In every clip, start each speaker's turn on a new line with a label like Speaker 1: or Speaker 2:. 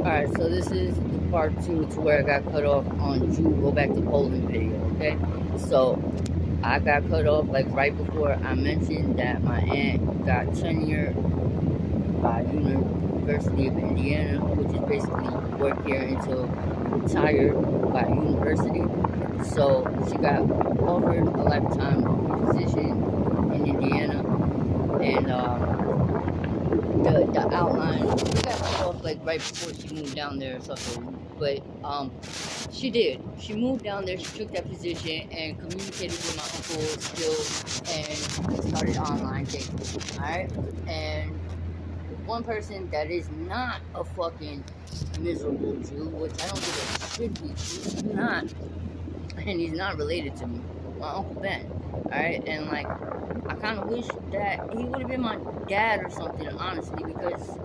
Speaker 1: Alright, so this is the part two to where I got cut off on Jew Go Back to Poland video, okay? So I got cut off like right before I mentioned that my aunt got tenure by University of Indiana, which is basically work here until retired by university. So she got offered a lifetime position in Indiana, and the outline we got cut off like right before she moved down there or something. But she did. She moved down there. She took that position and communicated with my uncle still, and started online dating. All right, and one person that is not a fucking miserable Jew, which I don't think it should be. He's not, and he's not related to me. My uncle Ben. All right, and like I kind of wish that he would have been my dad or something, honestly, because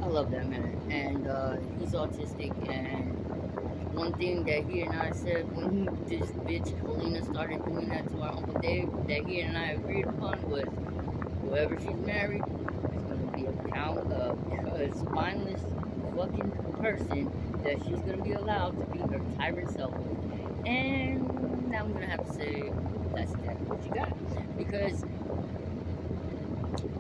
Speaker 1: I love that man, and he's autistic. And one thing that he and I said when this bitch Helena started doing that to our Uncle Dave, that he and I agreed upon was whoever she's married is gonna be a spineless fucking person that she's gonna be allowed to be her tyrant self with. And I'm gonna have to say that's exactly what she got, because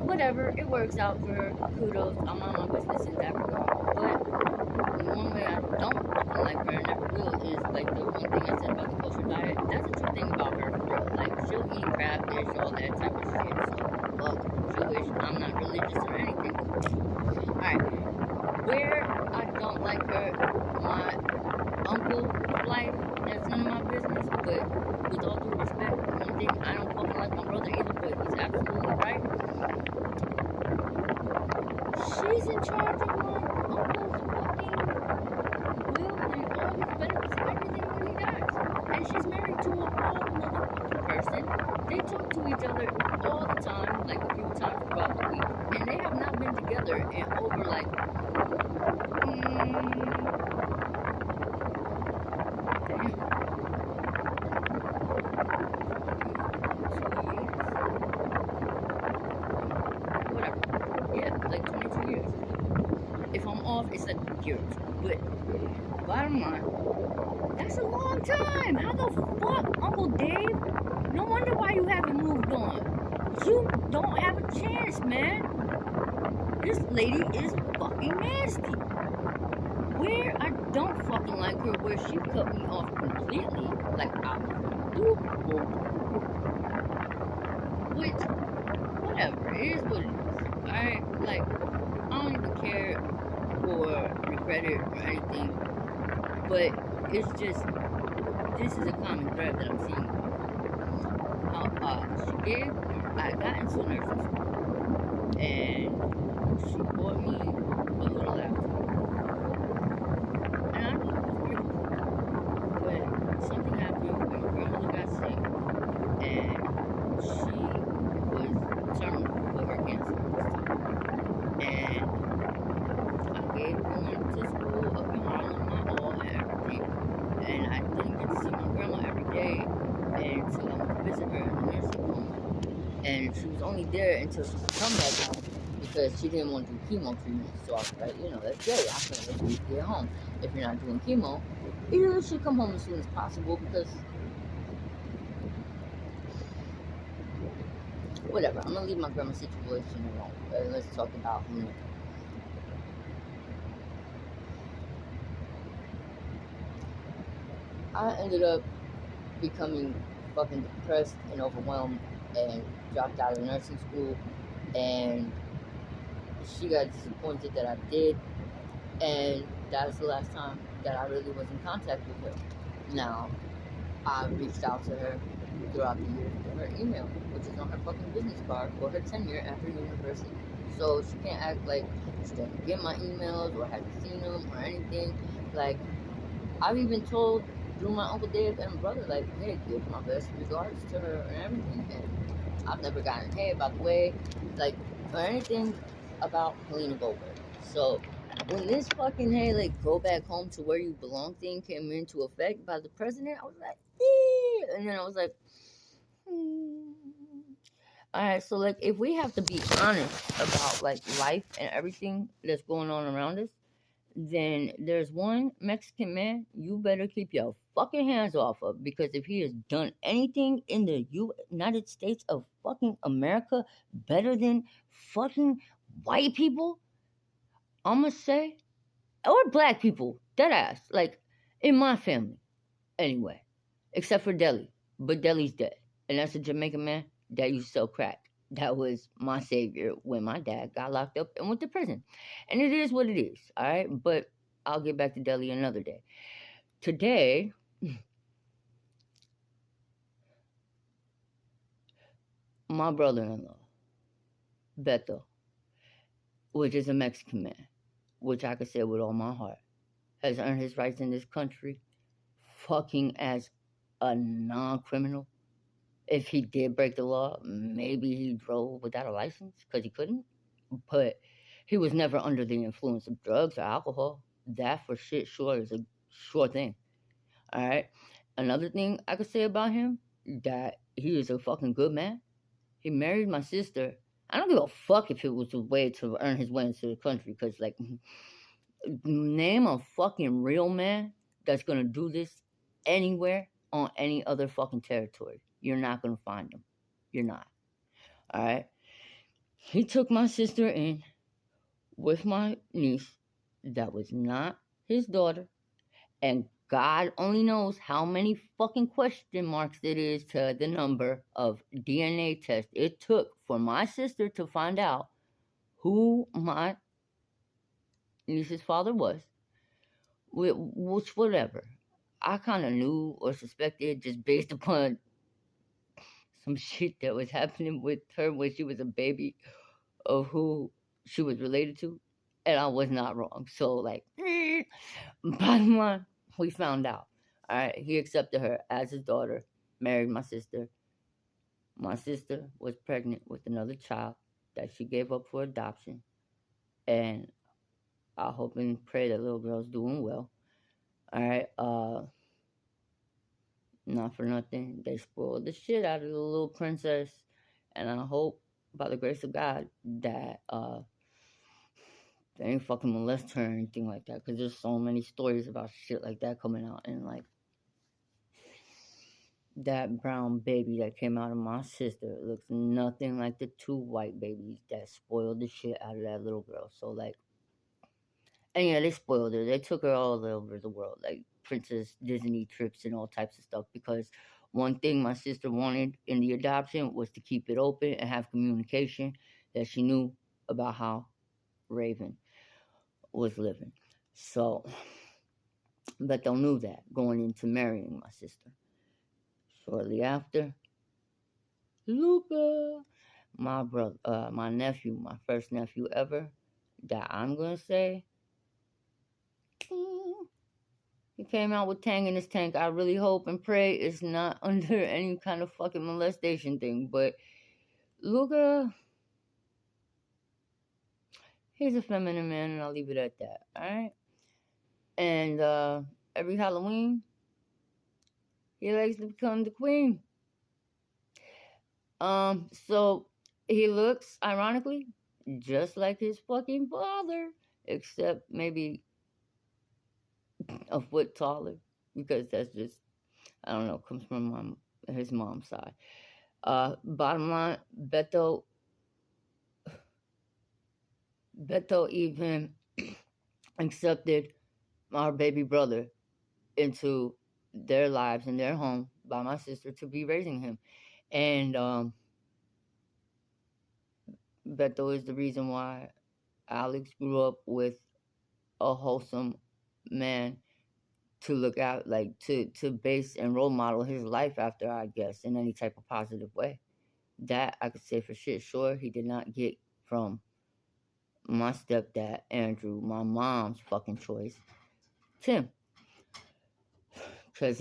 Speaker 1: whatever, it works out for her. Kudos. I'm on my business in that regard. But the one way I don't fucking like her and never will is like the one thing I said about the kosher diet. That's a true thing about her, for real. Like she'll eat crabfish, all that type of shit. So fuck, Jewish. I'm not religious or anything. Alright, where I don't like her, my uncle's life, that's none of my business. But with all due respect, one thing I don't fucking like my brother either, but he's absolutely right. She's in charge of my uncle's fucking will and all his benefits and everything that he does. And she's married to a whole motherfucking person. They talk to each other all the time, like a few times throughout the week. And they have not been together in over like, whatever. Yeah, like 22 years. If I'm off, it's like years. But bottom line, that's a long time. How the fuck, Uncle Dave? No wonder why you haven't moved on. You don't have a chance, man. This lady is fucking nasty. Where I don't fucking like her, where she cut me off completely, like out of the blue, which, whatever, it is what it is. Alright, like, I don't even care or regret it or anything, but it's just, this is a common thread that I'm seeing. How I got into nursing school, and she bought me a little laptop, and I thought it was great, but something happened when my grandmother got sick, and she was terminal with her cancer at this time, and I gave going to school up in Harlem my all and everything, and I didn't get to see my grandma every day until I went to visit her in the nursing home. And she was only there until she could come back home because she didn't want to do chemo treatment. So I was like, that's great. I can't let you get home if you're not doing chemo. Either she come home as soon as possible because whatever. I'm gonna leave my grandma's situation alone. Let's talk about me. I ended up becoming fucking depressed and overwhelmed and dropped out of nursing school, and she got disappointed that I did, and that was the last time that I really was in contact with her. Now, I reached out to her throughout the years through her email, which is on her fucking business card for her tenure at her university. So she can't act like she doesn't get my emails or hasn't seen them or anything. Like, I've even told through my Uncle Dave and brother, like, hey, give my best regards to her and everything. And I've never gotten, hey, by the way, like, or anything about Helena Goldberg. So when this fucking, hey, like, go back home to where you belong thing came into effect by the president, I was like, and then I was like, Alright, so like if we have to be honest about like life and everything that's going on around us, then there's one Mexican man you better keep your fucking hands off of, because if he has done anything in the United States of fucking America better than fucking white people, I'ma say, or black people, dead ass, like in my family anyway, except for Deli. But Deli's dead, and that's a Jamaican man that used to sell crack. That was my savior when my dad got locked up and went to prison. And it is what it is, all right? But I'll get back to Deli another day. Today, my brother in law, Beto, which is a Mexican man, which I could say with all my heart, has earned his rights in this country fucking as a non criminal. If he did break the law, maybe he drove without a license because he couldn't. But he was never under the influence of drugs or alcohol. That for shit sure is a sure thing. All right. Another thing I could say about him, that he is a fucking good man. He married my sister. I don't give a fuck if it was a way to earn his way into the country, because like, name a fucking real man that's gonna do this anywhere on any other fucking territory. You're not gonna find him. You're not. All right. He took my sister in with my niece that was not his daughter, and God only knows how many fucking question marks it is to the number of DNA tests it took for my sister to find out who my niece's father was. Which, whatever. I kind of knew or suspected just based upon some shit that was happening with her when she was a baby, of who she was related to, and I was not wrong. So, like, bottom line, we found out. All right, he accepted her as his daughter, married my sister. My sister was pregnant with another child that she gave up for adoption, and I hope and pray that little girl's doing well. All right, not for nothing, they spoiled the shit out of the little princess, and I hope, by the grace of God, that they ain't fucking molest her or anything like that, because there's so many stories about shit like that coming out, and like that brown baby that came out of my sister looks nothing like the two white babies that spoiled the shit out of that little girl. So like, and yeah, they spoiled her. They took her all over the world, like Princess Disney trips and all types of stuff. Because one thing my sister wanted in the adoption was to keep it open and have communication, that she knew about how Raven was living. So, Beto knew that going into marrying my sister. Shortly after, Luca, my brother, my nephew, my first nephew ever, that I'm gonna say, he came out with Tang in his tank. I really hope and pray it's not under any kind of fucking molestation thing. But Luca, he's a feminine man, and I'll leave it at that. All right. And every Halloween, he likes to become the queen. So he looks, ironically, just like his fucking father, except maybe a foot taller, because that's just, I don't know, comes from his mom's side. Bottom line, Beto even accepted our baby brother into their lives and their home by my sister to be raising him. And Beto is the reason why Alex grew up with a wholesome man to look out, like to base and role model his life after, I guess, in any type of positive way. That I could say for shit sure he did not get from my stepdad Andrew, my mom's fucking choice, Tim, because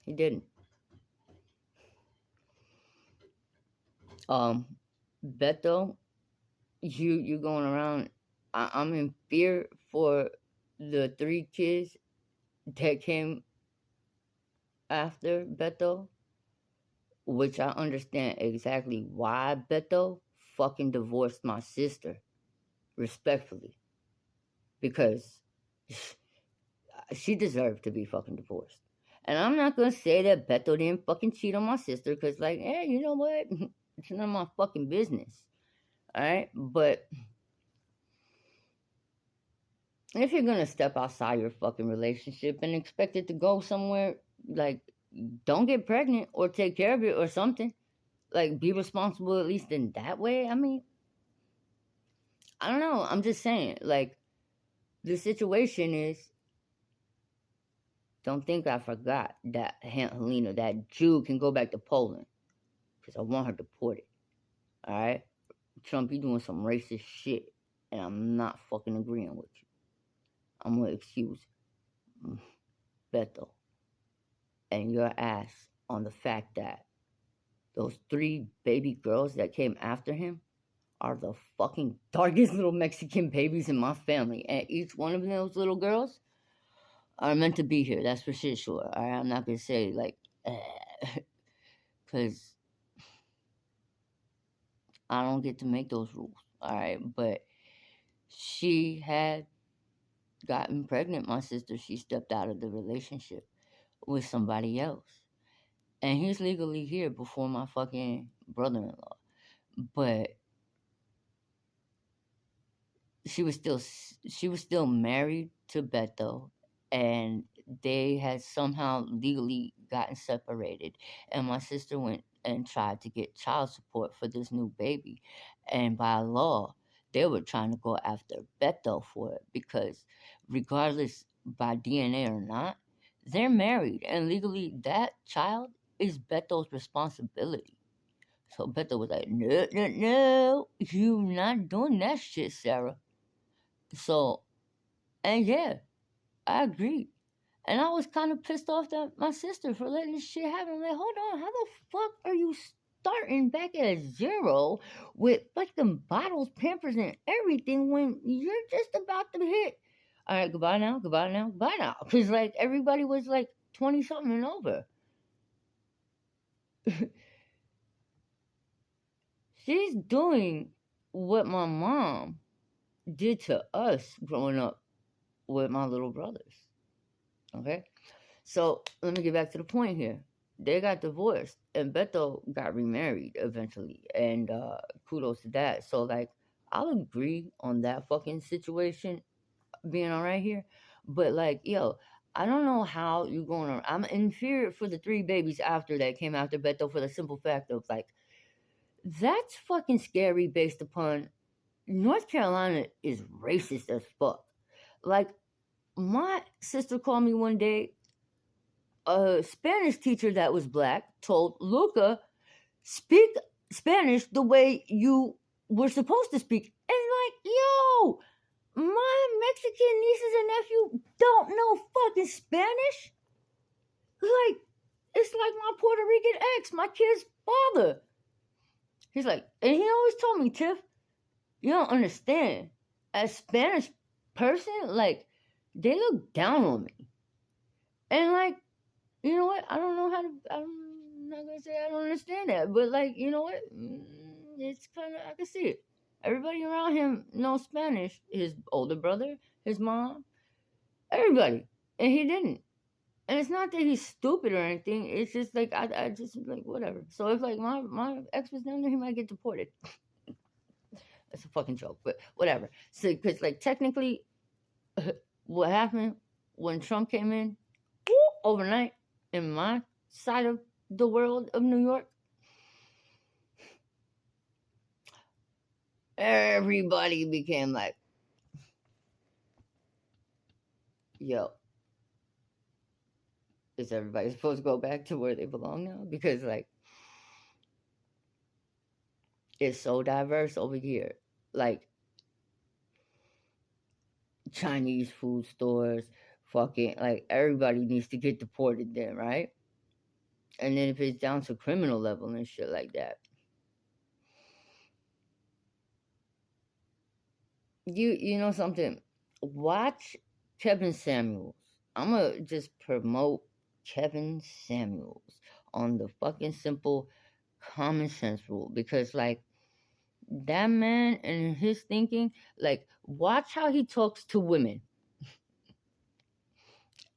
Speaker 1: he didn't. Beto, you going around. I'm in fear for the 3 kids that came after Beto, which I understand exactly why Beto fucking divorced my sister, respectfully, because she deserved to be fucking divorced. And I'm not gonna say that Beto didn't fucking cheat on my sister, because, like, hey, you know what? It's none of my fucking business. Alright? But if you're gonna step outside your fucking relationship and expect it to go somewhere, like, don't get pregnant or take care of it or something. Like, be responsible at least in that way. I mean, I don't know. I'm just saying, like, the situation is, don't think I forgot that Aunt Helena, that Jew, can go back to Poland because I want her deported. All right, Trump, you doing some racist shit, and I'm not fucking agreeing with you. I'm gonna excuse Beto and your ass on the fact that those 3 baby girls that came after him are the fucking darkest little Mexican babies in my family, and each one of those little girls are meant to be here. That's for shit sure. All right, I'm not gonna say like, because I don't get to make those rules. All right, but she had gotten pregnant. My sister, she stepped out of the relationship with somebody else, and he's legally here before my fucking brother-in-law. But she was still married to Beto, and they had somehow legally gotten separated. And my sister went and tried to get child support for this new baby, and by law, they were trying to go after Beto for it because, regardless by DNA or not, they're married, and legally that child is Beto's responsibility. So Beto was like, no, no, no, you not doing that shit, Sarah. So, and yeah, I agree. And I was kind of pissed off that my sister for letting this shit happen. I'm like, hold on, how the fuck are you starting back at zero with fucking bottles, Pampers, and everything when you're just about to hit? All right, goodbye now, goodbye now, goodbye now. Because, like, everybody was like 20 something and over. She's doing what my mom did to us growing up with my little brothers. Okay? So let me get back to the point here. They got divorced, and Beto got remarried eventually, and kudos to that. So, like, I'll agree on that fucking situation being all right here, but, like, yo, I don't know how you going on. I'm in fear for the 3 babies after that came after Beto, for the simple fact of, like, that's fucking scary based upon North Carolina is racist as fuck. Like, my sister called me one day. A Spanish teacher that was black told Luca, speak Spanish the way you were supposed to speak. And, like, yo, my Mexican nieces and nephew don't know fucking Spanish. Like, it's like my Puerto Rican ex, my kid's father. He's like, and he always told me, Tiff, you don't understand. As Spanish person, like, they look down on me. And, like, you know what? I don't know how to. I'm not gonna say I don't understand that, but, like, you know what? It's kind of, I can see it. Everybody around him knows Spanish. His older brother, his mom, everybody, and he didn't. And it's not that he's stupid or anything. It's just like I just like whatever. So if, like, my ex was down there, he might get deported. That's a fucking joke, but whatever. So because, like, technically, what happened when Trump came in, overnight, in my side of the world of New York, everybody became like, yo, is everybody supposed to go back to where they belong now? Because, like, it's so diverse over here. Like, Chinese food stores, fucking, like, everybody needs to get deported then, right? And then if it's down to criminal level and shit like that, you know something? Watch Kevin Samuels. I'm gonna just promote Kevin Samuels on the fucking simple common sense rule. Because, like, that man and his thinking, like, watch how he talks to women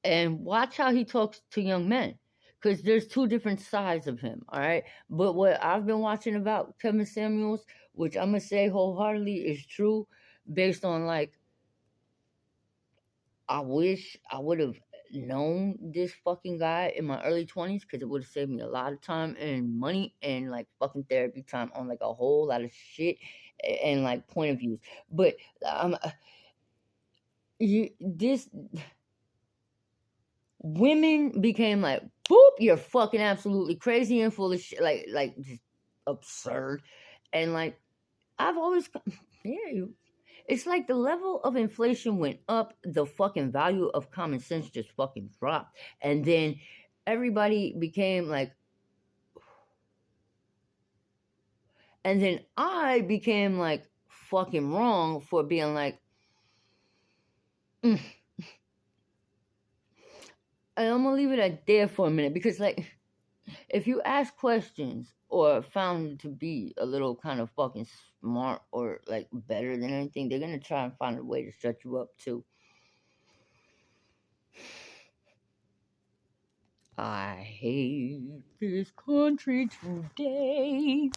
Speaker 1: and watch how he talks to young men. Because there's two different sides of him, all right? But what I've been watching about Kevin Samuels, which I'm going to say wholeheartedly is true, based on, like, I wish I would have known this fucking guy in my early 20s, because it would have saved me a lot of time and money and, like, fucking therapy time on, like, a whole lot of shit and, like, point of views. But this women became like, boop, you're fucking absolutely crazy and full of shit, like just absurd. And, like, I've always, yeah, it's like the level of inflation went up, the fucking value of common sense just fucking dropped. And then everybody became like, and then I became like fucking wrong for being like, mm. And I'm gonna leave it at there for a minute, because, like, if you ask questions or found to be a little kind of fucking smart or, like, better than anything, they're gonna try and find a way to shut you up too. I hate this country today.